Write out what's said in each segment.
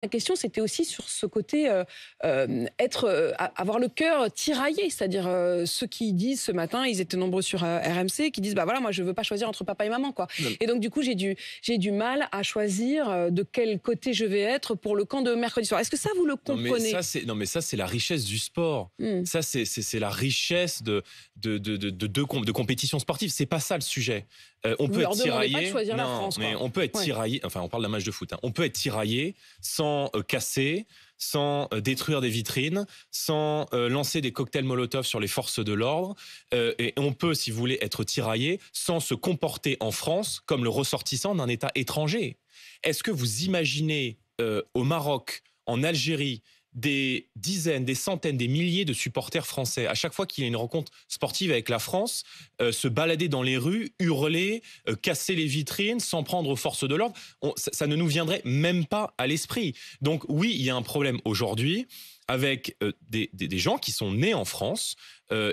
La question, c'était aussi sur ce côté avoir le cœur tiraillé, c'est-à-dire ceux qui disent ce matin, ils étaient nombreux sur RMC, qui disent bah voilà, moi je veux pas choisir entre papa et maman quoi. Non, Et donc du coup j'ai du mal à choisir de quel côté je vais être pour le camp de mercredi soir. Est-ce que ça vous le comprenez? mais ça c'est la richesse du sport. Hmm. Ça c'est la richesse de compétition sportive. C'est pas ça le sujet. On Vous peut leur être demandez pas de tiraillé. choisir la Non, France, mais quoi. on peut être Ouais. tiraillé. Enfin, on parle d'un match de foot. Hein. On peut être tiraillé sans casser, sans détruire des vitrines, sans lancer des cocktails Molotov sur les forces de l'ordre. Et on peut, si vous voulez, être tiraillé sans se comporter en France comme le ressortissant d'un État étranger. Est-ce que vous imaginez au Maroc, en Algérie, des dizaines, des centaines, des milliers de supporters français, à chaque fois qu'il y a une rencontre sportive avec la France, se balader dans les rues, hurler, casser les vitrines, s'en prendre aux forces de l'ordre, ça ne nous viendrait même pas à l'esprit. Donc oui, il y a un problème aujourd'hui avec des gens qui sont nés en France,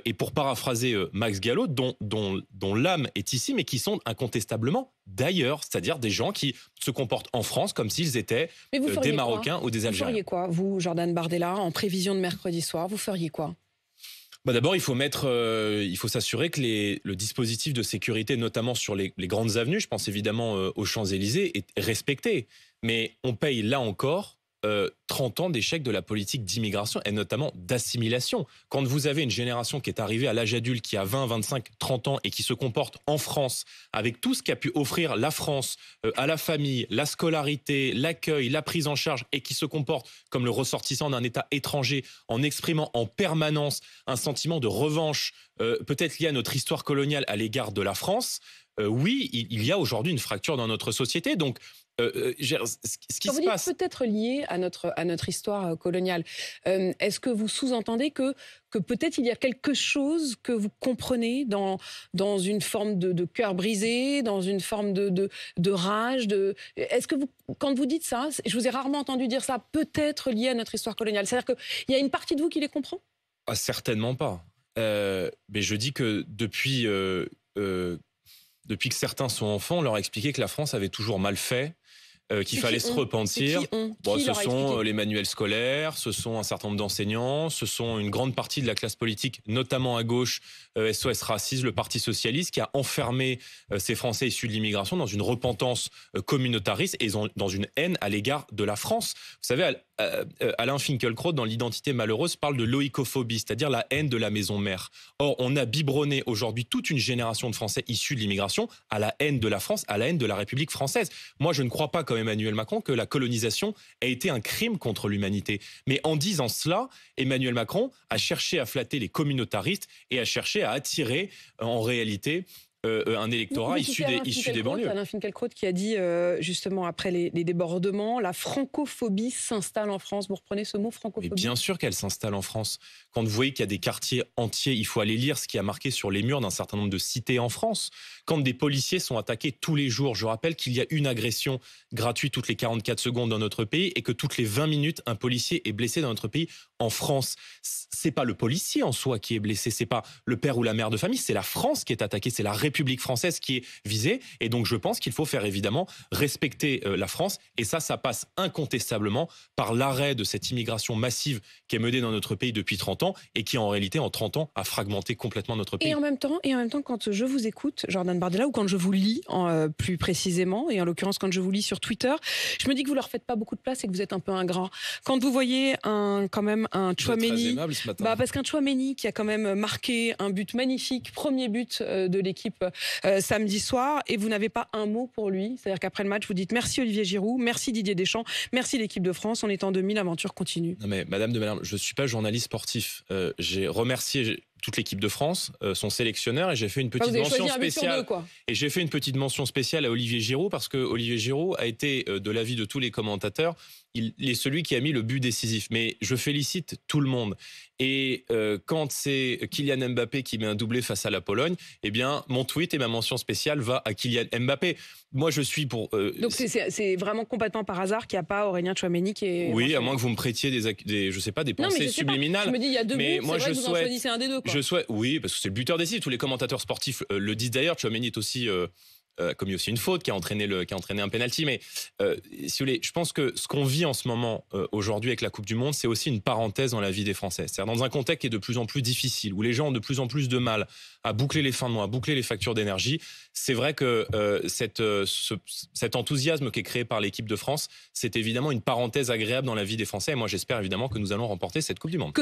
et pour paraphraser Max Gallo, dont l'âme est ici, mais qui sont incontestablement d'ailleurs, c'est-à-dire des gens qui se comportent en France comme s'ils étaient Mais vous feriez des quoi? Marocains ou des Vous Algériens. feriez quoi, vous, Jordan Bardella, en prévision de mercredi soir? Vous feriez quoi? Bah d'abord, il faut s'assurer que le dispositif de sécurité, notamment sur les grandes avenues, je pense évidemment aux Champs-Élysées, est respecté. Mais on paye là encore 30 ans d'échec de la politique d'immigration et notamment d'assimilation. Quand vous avez une génération qui est arrivée à l'âge adulte, qui a 20, 25, 30 ans et qui se comporte en France avec tout ce qu'a pu offrir la France à la famille, la scolarité, l'accueil, la prise en charge et qui se comporte comme le ressortissant d'un État étranger en exprimant en permanence un sentiment de revanche peut-être lié à notre histoire coloniale à l'égard de la France, oui, il y a aujourd'hui une fracture dans notre société. Donc, ce qui Quand se vous dites passe... peut-être lié à notre histoire coloniale, est-ce que vous sous-entendez que peut-être il y a quelque chose que vous comprenez dans une forme de cœur brisé, dans une forme de rage Est-ce que vous, quand vous dites ça, je vous ai rarement entendu dire ça, peut-être lié à notre histoire coloniale, c'est-à-dire qu'il y a une partie de vous qui les comprend? Ah, certainement pas. Mais je dis que depuis que certains sont enfants, on leur a expliqué que la France avait toujours mal fait, qu'il fallait se repentir. Bon, ce sont les manuels scolaires, ce sont un certain nombre d'enseignants, ce sont une grande partie de la classe politique, notamment à gauche, SOS Racisme, le Parti Socialiste, qui a enfermé ces Français issus de l'immigration dans une repentance communautariste et dans une haine à l'égard de la France. Vous savez, Alain Finkielkraut, dans L'identité malheureuse, parle de l'oïkophobie, c'est-à-dire la haine de la maison mère. Or, on a biberonné aujourd'hui toute une génération de Français issus de l'immigration à la haine de la France, à la haine de la République française. Moi, je ne crois pas, comme Emmanuel Macron, que la colonisation a été un crime contre l'humanité. Mais en disant cela, Emmanuel Macron a cherché à flatter les communautaristes et a cherché à attirer, en réalité, un électorat issu des banlieues. Alain Finkielkraut qui a dit, justement, après les débordements, la francophobie s'installe en France. Vous reprenez ce mot, francophobie? Mais bien sûr qu'elle s'installe en France. Quand vous voyez qu'il y a des quartiers entiers, il faut aller lire ce qui a marqué sur les murs d'un certain nombre de cités en France. Quand des policiers sont attaqués tous les jours, je rappelle qu'il y a une agression gratuite toutes les 44 secondes dans notre pays et que toutes les 20 minutes, un policier est blessé dans notre pays en France. C'est pas le policier en soi qui est blessé, c'est pas le père ou la mère de famille, c'est la France qui est attaquée, c'est la République française qui est visée. Et donc je pense qu'il faut faire évidemment respecter la France. Et ça passe incontestablement par l'arrêt de cette immigration massive qui est menée dans notre pays depuis 30 ans et qui en réalité en 30 ans a fragmenté complètement notre pays. Et en même temps, quand je vous écoute, Jordan Bardella, ou quand je vous lis plus précisément, et en l'occurrence quand je vous lis sur Twitter, je me dis que vous leur faites pas beaucoup de place et que vous êtes un peu ingrat. Quand vous voyez quand même un Tchouaméni, parce qu'un Tchouaméni qui a quand même marqué un but magnifique, premier but de l'équipe samedi soir, et vous n'avez pas un mot pour lui, c'est-à-dire qu'après le match vous dites merci Olivier Giroud, merci Didier Deschamps, merci l'équipe de France, on est en 2000, l'aventure continue. Non mais Madame de Malherbe, je ne suis pas journaliste sportif. J'ai remercié toute l'équipe de France, son sélectionneur, et j'ai fait une petite mention spéciale. Et j'ai fait une petite mention spéciale à Olivier Giroud parce que Olivier Giroud a été, de l'avis de tous les commentateurs, il est celui qui a mis le but décisif. Mais je félicite tout le monde. Et quand c'est Kylian Mbappé qui met un doublé face à la Pologne, eh bien mon tweet et ma mention spéciale va à Kylian Mbappé. Moi, je suis pour. Donc c'est vraiment complètement par hasard qu'il n'y a pas Aurélien Tchouaméni qui est. Oui, à moins que vous me prêtiez je sais pas, des pensées subliminales. Je me dis, il y a deux buts, moi, c'est vrai que vous en choisissez un des deux. Quoi. Oui, parce que c'est le buteur décisif. Tous les commentateurs sportifs le disent d'ailleurs. Tchouaméni est aussi commis aussi une faute qui a entraîné un penalty. Mais si vous voulez, je pense que ce qu'on vit en ce moment aujourd'hui avec la Coupe du Monde, c'est aussi une parenthèse dans la vie des Français. C'est-à-dire dans un contexte qui est de plus en plus difficile, où les gens ont de plus en plus de mal à boucler les fins de mois, à boucler les factures d'énergie. C'est vrai que cet enthousiasme qui est créé par l'équipe de France, c'est évidemment une parenthèse agréable dans la vie des Français. Et moi, j'espère évidemment que nous allons remporter cette Coupe du Monde.